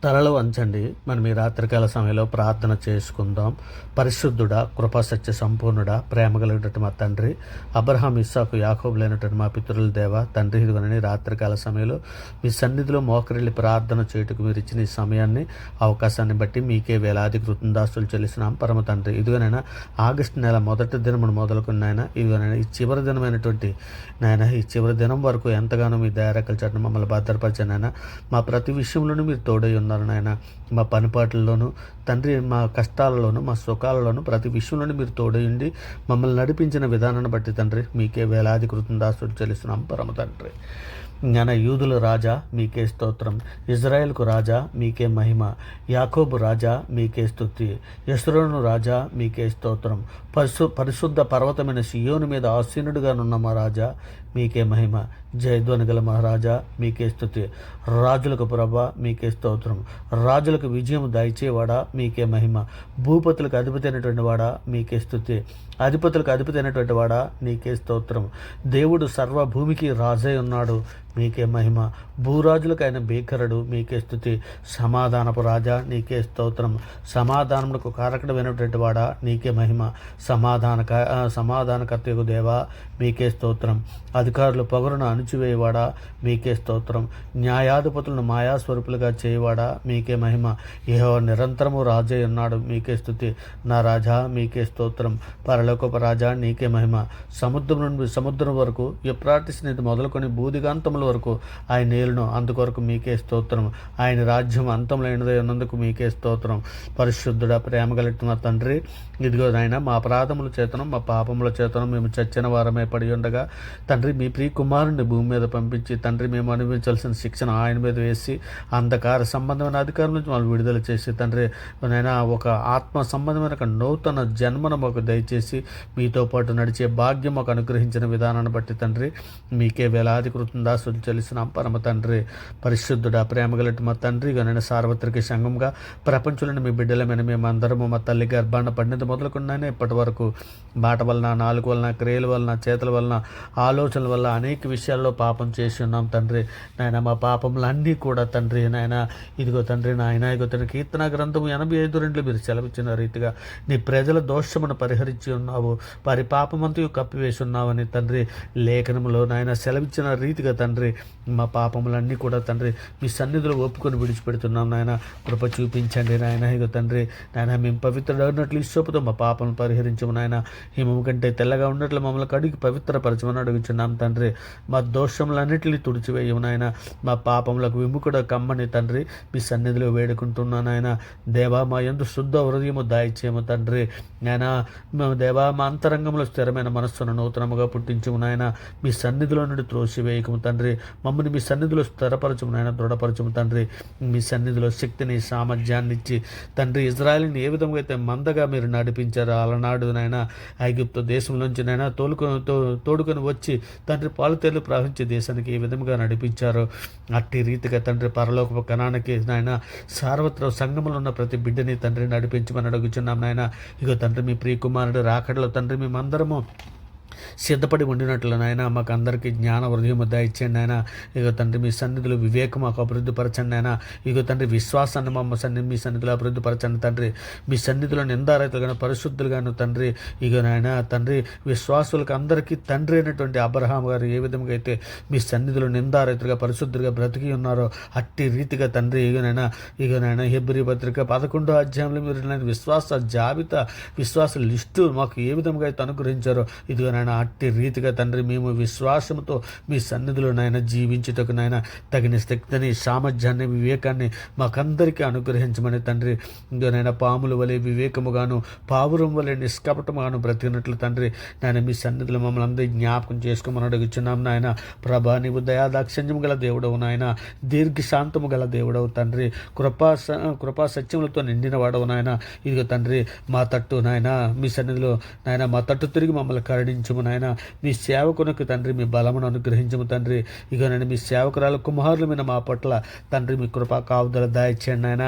తలలు వంచండి. మనం ఈ రాత్రికాల సమయంలో ప్రార్థన చేసుకుందాం. పరిశుద్ధుడా, కృపా సత్య సంపూర్ణుడా, ప్రేమ కలిగినట్టు మా తండ్రి, అబ్రహాం, ఇస్సాకు, యాకోబులైనటువంటి మా పితరుల దేవ తండ్రి, ఇదిగోనని రాత్రికాల సమయంలో మీ సన్నిధిలో మోకరిల్లి ప్రార్థన చేయుటకు మీరు ఇచ్చిన ఈ సమయాన్ని, అవకాశాన్ని బట్టి మీకే వేలాది కృతజ్ఞతాస్తులు చెల్లిస్తున్నాం పరమ తండ్రి. ఇదిగోనైనా ఆగస్టు నెల మొదటి దినమును మొదలుకున్నాయన, ఇదిగోనైనా ఈ చివరి దినమైనటువంటి నాయన, ఈ చివరి దినం వరకు ఎంతగానో మీ దయారేఖల చాటున మమ్మల్ని భద్రపరిచానైనా, మా ప్రతి విషయంలోనూ మీరు తోడై ఉన్నారు నాయన. మా పనిపాట్లలోనూ తండ్రి, మా కష్టాలలోనూ, మా సుఖాలలోనూ, ప్రతి విషయంలోనూ మీరు తోడయుండి మమ్మల్ని నడిపించిన విధానాన్ని బట్టి తండ్రి మీకే వేలాది కృతజ్ఞతాస్తులు చెల్లిస్తున్నాం పరమ తండ్రి. జ్ఞాన యూదుల రాజా మీకే స్తోత్రం, ఇజ్రాయేల్కు రాజా మీకే మహిమ, యాకోబు రాజా మీకే స్తుతి, యెస్రోను రాజా మీకే స్తోత్రం, పరిశుద్ధ పర్వతమైన సియోను మీద ఆసీనుడిగానున్న మా రాజా మీకే మహిమ, జయధ్వని గల మహారాజా మీకే స్తుతి, రాజులకు ప్రభ మీకే స్తోత్రం, రాజులకు విజయం దయచేవాడా మీకే మహిమ, భూపతులకు అధిపతి అయినటువంటి వాడా మీకే స్తుతి, అధిపతులకు అధిపతి అయినటువంటి వాడా నీకే స్తోత్రం, దేవుడు సర్వభూమికి రాజై ఉన్నాడు మీకే మహిమ, భూరాజులకు ఆయన భీకరుడు మీకే స్తుతి, సమాధానపు రాజా నీకే స్తోత్రం, సమాధానములకు కారకుడమైనటువంటి వాడా నీకే మహిమ, సమాధానకర్తయగు దేవా మీకే స్తోత్రం, అధికారులు పొగరును అణిచివేయవాడా మీకే స్తోత్రం, న్యాయాధిపతులను మాయాస్వరూపులుగా చేయవాడా మీకే మహిమ, యెహోవా నిరంతరము రాజై ఉన్నాడు మీకే స్తుతి, నా రాజా మీకే స్తోత్రం, పరలోకపు రాజా నీకే మహిమ, సముద్రం నుండి సముద్రం వరకు, యూఫ్రటీసు నది మొదలుకొని భూదిగాంతముల వరకు ఆయన నేలను అందుకొరకు మీకే స్తోత్రం, ఆయన రాజ్యం అంతములైనదై ఉన్నందుకు మీకే స్తోత్రం, పరిశుద్ధుడా, ప్రేమ కలిగిన తండ్రి, ఇదిగో నాయన, మా అపరాధముల చేతను మా పాపముల చేతను మేము చచ్చిన వారమే పడి ఉండగా తండ్రి, మీ ప్రియ కుమారుని భూమి మీద పంపించి తండ్రి, మేము అనుభవించాల్సిన శిక్షణ ఆయన మీద వేసి అంధకార సంబంధమైన అధికారం నుంచి వాళ్ళు విడుదల చేసి తండ్రి నాయన, ఒక ఆత్మ సంబంధమైన ఒక నూతన జన్మను మాకు దయచేసి మీతో పాటు నడిచే భాగ్యం మాకు అనుగ్రహించిన విధానాన్ని బట్టి తండ్రి మీకే వేలాది కృతజ్ఞతాస్తులు చెల్లిస్తున్నాం పరమ తండ్రి. పరిశుద్ధుడా, ప్రేమగలటి మా తండ్రి, నేను సార్వత్రిక సంఘంగా ప్రపంచంలోని మీ బిడ్డలమైన మేమందరము మా తల్లి గర్భాన్ని పడినంత మొదలుకున్నానే ఇప్పటి వరకు మాట వలన, నాలుగు వలన, క్రియల వలన, చేతుల వలన, ఆలోచనల వల్ల అనేక విషయాల్లో పాపం చేసి ఉన్నాం తండ్రి. నాయన, మా పాపములన్నీ కూడా తండ్రి నాయన, ఇదిగో తండ్రి నాయన, ఇదిగో తండ్రి, కీర్తన గ్రంథము 85:2 మీరు సెలవిచ్చిన రీతిగా నీ ప్రజల దోషమును పరిహరించి ఉన్నావు, వారి పాపమంతయు కప్పివేసి ఉన్నావని తండ్రి లేఖనములో నాయన సెలవిచ్చిన రీతిగా తండ్రి మా పాపములన్నీ కూడా తండ్రి మీ సన్నిధిలో ఒప్పుకొని విడిచిపెడుతున్నాం నాయన. కృప చూపించండి నాయన. ఇగో తండ్రి నాయన, మేము పవిత్రుడైనట్లు ఇష్టపుతో మా పాపను పరిహరించము నాయన. హిమము కంటే తెల్లగా ఉన్నట్లు మమ్మల్ని కడిగి పవిత్రపరచమని అడుగుచున్నాం తండ్రి. మా దోషములన్నిటిని తుడిచివేయము నాయన. మా పాపములకు విముఖుడ కమ్మని తండ్రి మీ సన్నిధిలో వేడుకుంటున్నాను నాయన. దేవా, మా యందు శుద్ధ హృదయము దాయిచేయము తండ్రి నాయన. దేవా, మా అంతరంగంలో స్థిరమైన మనస్సును నూతనముగా పుట్టించము నాయన. మీ సన్నిధిలో నుండి త్రోసివేయకము తండ్రి. మమ్మల్ని మీ సన్నిధిలో స్థిరపరచము నాయన, దృఢపరచము తండ్రి. మీ సన్నిధిలో శక్తిని, సామర్థ్యాన్ని ఇచ్చి తండ్రి ఇజ్రాయెల్ని ఏ విధంగా అయితే మందగా మీరు నడిపించారో అలనాడు నాయన ఐగుప్తు దేశం నుంచి నాయన తోడుకొని వచ్చి తండ్రి పాలుతేళ్లు ప్రవహించే దేశానికి ఏ విధంగా నడిపించారో అట్టి రీతిగా తండ్రి పరలోకపు కణానికి నాయన సార్వత్ర సంఘములో ఉన్న ప్రతి బిడ్డని తండ్రి నడిపించమని అడుగుచున్నాం నాయన. ఇగో తండ్రి, మీ ప్రియ కుమారుడు రాకడలో తండ్రి మేమందరము సిద్ధపడి ఉండినట్లు నాయన మాకు అందరికీ జ్ఞాన హృదయం దయచేయండి నాయన. ఇగో తండ్రి, మీ సన్నిధిలో వివేకం మాకు అభివృద్ధిపరచండి నాయన. ఇగో తండ్రి, విశ్వాసాన్ని మీ సన్నిధిలో అభివృద్ధిపరచండి తండ్రి. మీ సన్నిధిలో నిందారైతులుగాను పరిశుద్ధులుగాను తండ్రి, ఇగో నాయన తండ్రి, విశ్వాసులకు అందరికీ తండ్రి అయినటువంటి అబ్రహాం గారు ఏ విధంగా అయితే మీ సన్నిధిలో నిందారైతులుగా పరిశుద్ధులుగా బ్రతికి ఉన్నారో అట్టి రీతిగా తండ్రి ఇగోనైనా హెబ్రీ పత్రిక 11వ అధ్యాయంలో మీరు విశ్వాస జాబితా, విశ్వాస లిస్టు మాకు ఏ విధంగా అయితే అనుగ్రహించారో ఇదిగోనైనా అట్టి రీతిగా తండ్రి మేము విశ్వాసంతో మీ సన్నిధిలో నాయన జీవించుటకు నాయన తగిన శక్తిని, సామర్థ్యాన్ని, వివేకాన్ని మాకందరికీ అనుగ్రహించమని తండ్రి. ఇందునైనా పాముల వలె వివేకముగాను, పావురం వలె నిష్కపటముగాను బ్రతికినట్లు తండ్రి నాయన మీ సన్నిధిలో మమ్మల్ని అందరి జ్ఞాపకం చేసుకోమని అడుగుచున్నాం నాయన. ప్రభా, నీవు దయాదాక్షిణ్యము గల దేవుడవు నాయన, దీర్ఘశాంతము గల దేవుడవు తండ్రి, కృపా సత్యములతో నిండిన వాడవు నాయన. ఇదిగో తండ్రి, మా తట్టు నాయన మీ సన్నిధిలో నాయన మా తట్టు తిరిగి మమ్మల్ని కరుణించు అనుగ్రహించము నాయన. మీ సేవకునికి తండ్రి మీ బలమును అనుగ్రహించము తండ్రి. ఇక నేను మీ సేవకురాలు కుమారులు మీద మా పట్ల తండ్రి మీ కృపా కావుదల దాయిచ్చేయండి నాయన.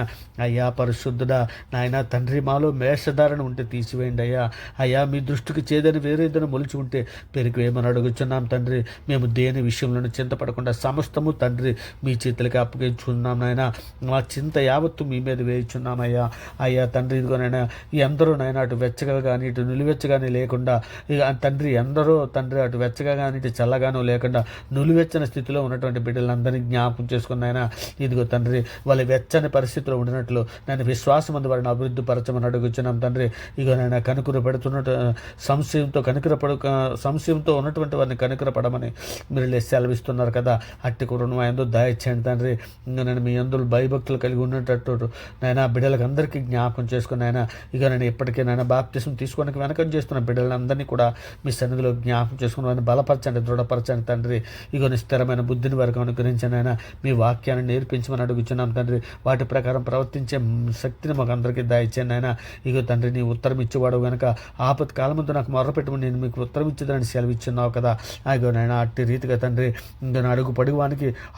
అయ్యా పరిశుద్ధుడా నాయన తండ్రి, మాలో మేషధారణ ఉంటే తీసివేయండి అయ్యా. అయ్యా మీ దృష్టికి చేదని వేరేదైనా మొలిచి ఉంటే పెరిగివేయమని అడుగుచున్నాం తండ్రి. మేము దేని విషయంలోనూ చింతపడకుండా సమస్తము తండ్రి మీ చేతులకి అప్పగించుకున్నాం నాయన. మా చింత యావత్తు మీ మీద వేయించున్నామయ్యా. అయ్యా తండ్రి ఇదిగోనైనా ఎందరో నాయన అటు వెచ్చగా కానీ ఇటు నిలువెచ్చగానే లేకుండా, ఇక తండ్రి ఎందరో తండ్రి అటు వెచ్చగా కానీ ఇటు చల్లగానో లేకుండా నులివెచ్చని స్థితిలో ఉన్నటువంటి బిడ్డలందరినీ జ్ఞాపకం చేసుకున్నాయన. ఇదిగో తండ్రి వాళ్ళ వెచ్చని పరిస్థితిలో ఉండినట్లు నేను విశ్వాసమందు వారిని అభివృద్ధి పరచమని అడుగుచున్నాం తండ్రి. ఇక నేను కనుకరు పెడుతున్నట్టు సంశయంతో ఉన్నటువంటి వారిని కనుకరపడమని మీరు సెలవిస్తున్నారు కదా. అట్టి కురును మా యందు దయచేయండి తండ్రి. నేను మీ యందు భయభక్తులు కలిగి ఉన్నట్టు నాయన బిడ్డలకు అందరికీ జ్ఞాపకం చేసుకుని నాయన. ఇక నేను ఇప్పటికే నాయన బాప్తిసం తీసుకోవడానికి వెనకం చేస్తున్న బిడ్డలందరినీ కూడా మీ సన్నిధిలో జ్ఞాపకం చేసుకుని వారిని బలపరచండి, దృఢపరచండి తండ్రి. ఇక స్థిరమైన బుద్ధిని వారికి అనుగ్రహించండి ఆయన. మీ వాక్యాన్ని నేర్పించమని అడుగుచున్నాం తండ్రి. వాటి ప్రకారం ప్రవర్తించే శక్తిని మాకు అందరికీ దయచేయండి ఆయన. ఇక తండ్రి నీ ఉత్తరం ఇచ్చేవాడు కనుక ఆపత్ కాలముందు నాకు మొర్రపెట్టమని నేను మీకు ఉత్తరం ఇచ్చేదని సెలవు ఇచ్చున్నావు కదా. అయ్యో నాయన అట్టి రీతిగా తండ్రి నేను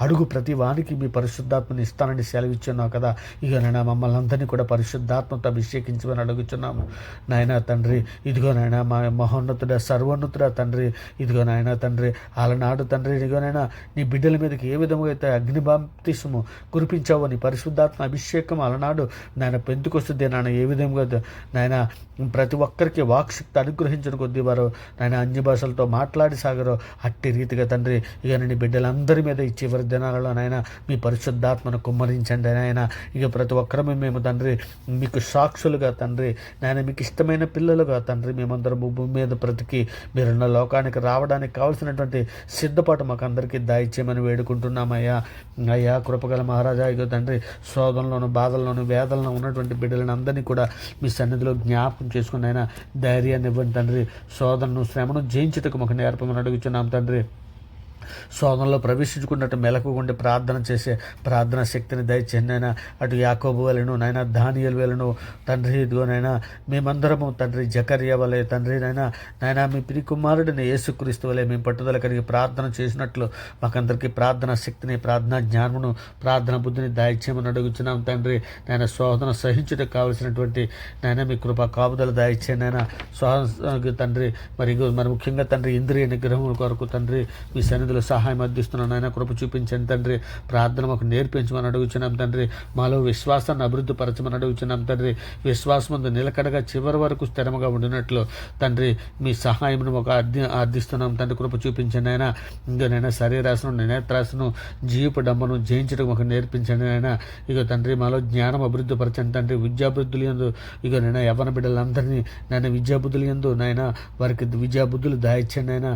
అడుగు ప్రతి వానికి మీ పరిశుద్ధాత్మని ఇస్తానని సెలవు ఇచ్చున్నావు కదా. ఇక నాయన మమ్మల్ని అందరినీ కూడా పరిశుద్ధాత్మతో అభిషేకించమని అడుగుచున్నాము నాయన తండ్రి. ఇదిగో నాయన మా మహోన్నతుడ సర్వోన్నతుడ తండ్రి. ఇదిగో నాయన తండ్రి అలనాడు తండ్రి ఇదిగోనైనా నీ బిడ్డల మీదకి ఏ విధంగా అయితే అగ్ని బాప్తిసము కురిపించావో నీ పరిశుద్ధాత్మ అభిషేకం అలనాడు నాయన పెందుకొస్తుంది నాయన. ఏ విధంగా నాయన ప్రతి ఒక్కరికి వాక్శక్తి అనుగ్రహించిన కొద్దీ వారు నాయన అన్య భాషలతో మాట్లాడి సాగరో అట్టి రీతిగా తండ్రి ఇక నీ బిడ్డలందరి మీద ఈ చివరి దినాలలో నాయన మీ పరిశుద్ధాత్మను కుమ్మరించండి నాయన. ఇక ప్రతి ఒక్కరమే మేము తండ్రి మీకు సాక్షులుగా తండ్రి నాయన మీకు ఇష్టమైన పిల్లలుగా తండ్రి మేమందరం భూమి మీద బ్రతికి మీరున్న లోకానికి రావడానికి కావాల్సినటువంటి సిద్ధపాటు మాకు అందరికీ దయచేయమని వేడుకుంటున్నామయ్యా. అయ్యా కృపగల మహారాజా ఇక తండ్రి శోధనలోను బాధల్లోను వేదనలో ఉన్నటువంటి బిడ్డలను అందరినీ కూడా మీ సన్నిధిలో జ్ఞాపకం చేసుకుని అయినా ధైర్యాన్ని ఇవ్వండి తండ్రి. శోధనను శ్రమను జయించుటకు మాకు నేర్పమని అడుగుచున్నాం తండ్రి. శోధనలో ప్రవేశించుకున్నట్టు మెలకు ఉండి ప్రార్థన చేసే ప్రార్థన శక్తిని దయచేయండి నాయన. అటు యాకోబు వలెను నాయన దానియేలు వలెను తండ్రి ఇదిగోనైనా మేమందరము తండ్రి జకర్యా వలె తండ్రి నాయన మీ ప్రియ కుమారుడిని యేసుక్రీస్తు వలె మేము పట్టుదల కలిగి ప్రార్థన చేసినట్లు మాకందరికీ ప్రార్థన శక్తిని ప్రార్థనా జ్ఞానమును ప్రార్థన బుద్ధిని దయచేయమని అడుగుచున్నాం తండ్రి. నాయన శోధన సహించుటకు కావలసినటువంటి నాయన మీ కృప కాపుదల దయచేయండి నాయన. తండ్రి మరి ముఖ్యంగా తండ్రి ఇంద్రియ నిగ్రహం కొరకు తండ్రి మీ సన్నిధిలో సహాయం అందిస్తున్నాను ఆయన. కృప చూపించండి తండ్రి. ప్రార్థన మాకు నేర్పించమని అడుగుచున్నాం తండ్రి. మాలో విశ్వాసాన్ని అభివృద్ధి పరచమని అడుగుచున్నాం తండ్రి. విశ్వాసమందు నిలకడగా చివరి వరకు స్థిరముగా ఉండినట్లు తండ్రి మీ సహాయమును మాకు అర్థిస్తున్నాం తండ్రి. కృప చూపించండి ఆయన. ఇంకనైనా శరీరాసనం నేత్రాసనం జీవపు డమ్మను జయించడం మాకు నేర్పించండి ఆయన. ఇక తండ్రి మాలో జ్ఞానం అభివృద్ధి పరచండి తండ్రి. విద్యాబుద్ధులు ఎందు ఇక నేను యవ్వన బిడ్డలందరినీ నేను విద్యాబుద్ధులు ఎందు నాయన వారికి విద్యాబుద్ధులు దాయిచ్చండి ఆయన.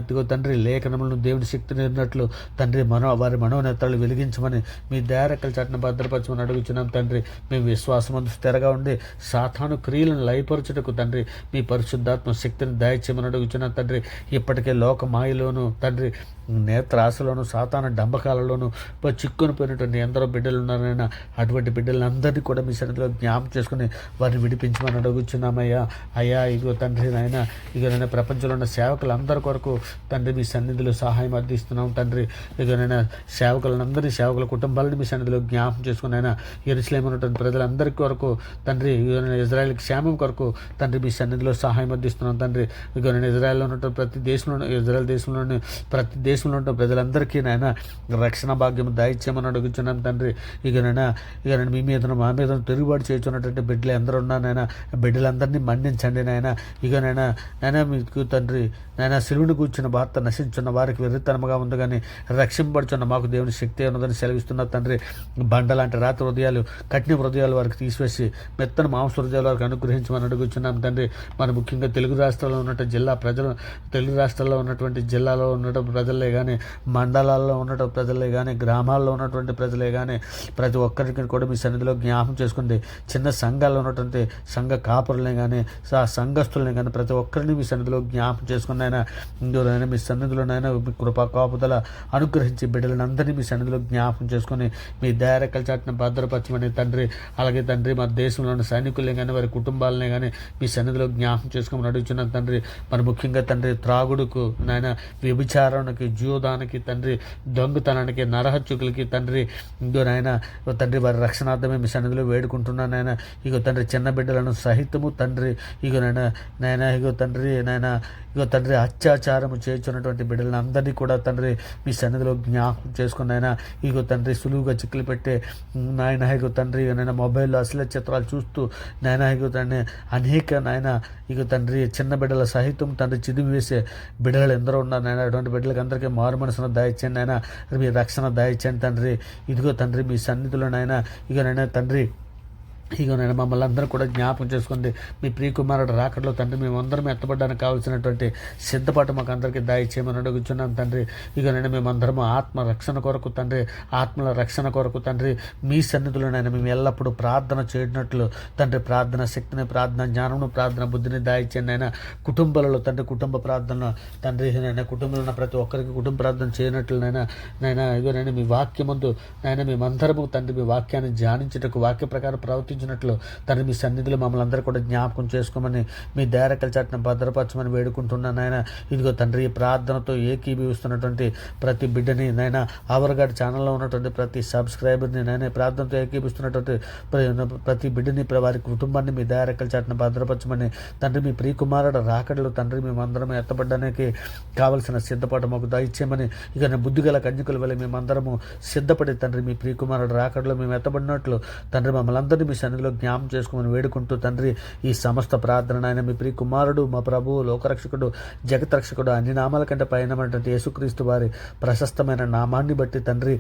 ఇదిగో తండ్రి లేఖనములను దేవుని శక్తి నేర్నట్లు తండ్రి వారి మనోనేత్రాలు వెలిగించమని మీ దయారెక్కల చాటును భద్రపరచమని అడుగుచున్నాం తండ్రి. మేము విశ్వాసమందు స్థిరగా ఉండి సాతాను క్రియలను లయపరచుటకు తండ్రి మీ పరిశుద్ధాత్మ శక్తిని దయచేయమని అడుగుచున్నాం తండ్రి. ఇప్పటికే లోక మాయలోను తండ్రి నేత్రాశలోను సాతాను డంబకాలలోను చిక్కుని పోయినటువంటి ఎందరో బిడ్డలు ఉన్నారైనా అటువంటి బిడ్డలందరినీ కూడా మీ సన్నిధిలో జ్ఞాపకం చేసుకుని వారిని విడిపించమని అడుగుచున్నామయ్యా. అయ్యా ఇగో తండ్రి నాయన ఇక నేను ప్రపంచంలో ఉన్న సేవకులందరి కొరకు తండ్రి మీ సన్నిధిలో సహాయం అందిస్తున్నాం తండ్రి. ఇక నేను సేవకులందరినీ సేవకుల కుటుంబాలను మీ సన్నిధిలో జ్ఞాపకం చేసుకుని అయినా యెరూషలేములో ఉన్నటువంటి ప్రజలందరికీ వరకు తండ్రి ఇజ్రాయెల్ క్షేమం కొరకు తండ్రి మీ సన్నిధిలో సహాయం అందిస్తున్నాం తండ్రి. ఇక నేను ఇజ్రాయెల్లో ఉన్నటువంటి ఇజ్రాయెల్ దేశంలోని ప్రతి దేశంలో ఉన్న ప్రజలందరికీ నాయన రక్షణ భాగ్యం దయచేయమని అడుగుచున్నాను తండ్రి. ఇక నేను మీ మీద మా మీద తిరుగుబాటు చేస్తున్నటువంటి బిడ్డలు ఎందరూ ఉన్నా నాయన బిడ్డలందరినీ మన్నించండి నాయన. ఇక నాయన మీకు తండ్రి నాయన సిలువను కూర్చున్న భర్త నశించున్న వారికి వెర్రితనముగా ఉంది కానీ రక్షింపబడుచున్న మాకు దేవుని శక్తి ఉన్నదని సెలవిస్తున్న తండ్రి. బండలాంటి రాత్రి హృదయాలు కఠిన హృదయాలు వారికి తీసివేసి మెత్తని మాంస హృదయాలు వారికి అనుగ్రహించమని అడుగుచున్నాం తండ్రి. మన ముఖ్యంగా తెలుగు రాష్ట్రాల్లో ఉన్నటువంటి జిల్లాలో ఉన్నటువంటి ప్రజలే కానీ మండలాల్లో ఉన్నటువంటి ప్రజలే కానీ గ్రామాల్లో ఉన్నటువంటి ప్రజలే కానీ ప్రతి ఒక్కరికి కూడా మీ సన్నిధిలో జ్ఞాపకం చేసుకుంది. చిన్న సంఘాల్లో ఉన్నటువంటి సంఘ కాపురులనే కానీ సంఘస్థులనే కానీ ప్రతి ఒక్కరిని మీ సన్నిధిలో జ్ఞాపకం చేసుకున్నాయినా ఇందులోనైనా మీ సన్నిధిలోనైనా మీ కృపా కాపుదల అనుగ్రహించి బిడ్డలను అందరినీ మీ సన్నిధిలో జ్ఞాపకం చేసుకొని మీ దయారెక్కల చాటున భద్రపరచమని తండ్రి. అలాగే తండ్రి మా దేశంలోని సైనికులే కానీ వారి కుటుంబాలనే కానీ మీ సన్నిధిలో జ్ఞాపకం చేసుకోమని అడుగుతున్నాను తండ్రి. మరి ముఖ్యంగా తండ్రి త్రాగుడుకు నాయన, వ్యభిచారానికి, జూదానికి తండ్రి, దొంగతనానికి, నరహత్యుకులకి తండ్రి, ఇంకో నాయన తండ్రి వారి రక్షణార్థమే మీ సన్నిధిలో వేడుకుంటున్నాను నాయన. ఇగో తండ్రి చిన్న బిడ్డలను సహితము తండ్రి, ఇగో నాయన ఇగో తండ్రి ఇగో తండ్రి అత్యాచారము చేస్తున్నటువంటి బిడ్డలను అందరినీ కూడా తండ్రి మీ సన్నిధిలో జ్ఞాపకం చేసుకున్నాయన. ఇగో తండ్రి సులువుగా చిక్కులు పెట్టే నాయన ఇగో తండ్రి నాయన మొబైల్లో అశ్లీల చిత్రాలు చూస్తూ నాయన ఇగో తండ్రి అనేక నాయన ఇగో తండ్రి చిన్న బిడ్డల సహితం తండ్రి చిదిమి వేసే బిడ్డలు ఎందరో ఉన్నారు నాయన. అటువంటి బిడ్డలకి అందరికీ మారు మనసును దయచేయండి నాయన. మీ రక్షణ దయచేయండి తండ్రి. ఇదిగో తండ్రి మీ సన్నిధిలో నాయన ఇగో నాయన తండ్రి ఇగో నేను మమ్మల్ని అందరూ కూడా జ్ఞాపకం చేసుకోండి. మీ ప్రియకుమారుడు రాకడలో తండ్రి మేమందరం ఎత్తబడడానికి కావాల్సినటువంటి సిద్ధపాటు మాకు అందరికీ దయచేయమని అడుగుచున్నాం తండ్రి. ఇగో నేను మేమందరము ఆత్మ రక్షణ కొరకు తండ్రి, ఆత్మల రక్షణ కొరకు తండ్రి మీ సన్నిధిలోనైనా మేము ఎల్లప్పుడూ ప్రార్థన చేయనట్లు తండ్రి ప్రార్థన శక్తిని, ప్రార్థన జ్ఞానమును, ప్రార్థన బుద్ధిని దయచేయండి అయినా. కుటుంబాలలో తండ్రి కుటుంబ ప్రార్థన తండ్రి నైనా కుటుంబంలో ఉన్న ప్రతి ఒక్కరికి కుటుంబ ప్రార్థన చేయనట్లునైనా నైనా ఇగో నేను మీ వాక్యమందు నైనా మేమందరము తండ్రి మీ వాక్యాన్ని ధ్యానించుటకు, వాక్య ప్రకారం ప్రవర్తించినట్లు తండ్రి మీ సన్నిధిలో మమ్మల్ని అందరూ కూడా జ్ఞాపకం చేసుకోమని మీ దయారెక్కల చాటున భద్రపరచమని వేడుకుంటున్నాను నాయన. ఇదిగో తండ్రి ఈ ప్రార్థనతో ఏకీభవిస్తున్నటువంటి ప్రతి బిడ్డని నైనా, ఆవర్గాడ్ ఛానల్లో ఉన్నటువంటి ప్రతి సబ్స్క్రైబర్ని నైనా, ప్రార్థనతో ఏకీభవిస్తున్నటువంటి ప్రతి బిడ్డని, వారి కుటుంబాన్ని మీ దయారెక్కల చాటున భద్రపరచమని తండ్రి. మీ ప్రియకుమారుడు రాకడలో తండ్రి మేమందరం ఎత్తబడడానికి కావలసిన సిద్ధపాటు మాకు దయచేయమని. ఇక బుద్ధి గల కన్యకుల వల్ల మేమందరము సిద్ధపడి తండ్రి మీ ప్రియకుమారుడు రాకడలో మేము ఎత్తబడినట్లు తండ్రి మమ్మల్ని అందరినీ మీ సన్నిధిలో జ్ఞాపకం చేసుకోమని వేడుకుంటూ తండ్రి ఈ సమస్త ప్రార్థన ఆయన మీ ప్రియ కుమారుడు, మా ప్రభువు, లోకరక్షకుడు, జగత్రక్షకుడు, అన్ని నామాల కంటే పైనటువంటి యేసుక్రీస్తు వారి ప్రశస్తమైన నామాన్ని బట్టి తండ్రి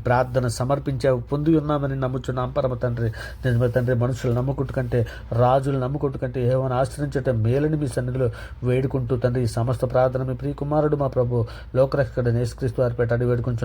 ప్రార్థన సమర్పించే పొంది ఉన్నామని నమ్ముచున్నాం పరమ తండ్రి. నిజమే తండ్రి, మనుషులు నమ్ముకుంటు కంటే, రాజులు నమ్ముకుంటు కంటే ఏమైనా ఆశ్రయించటం మేలని మీ సన్నిధిలో వేడుకుంటూ తండ్రి ఈ సమస్త ప్రార్థన మీ ప్రియ కుమారుడు, మా ప్రభు, లోకరక్షకుడు యేసుక్రీస్తు వారి పెట్టాడు వేడుకుంటూ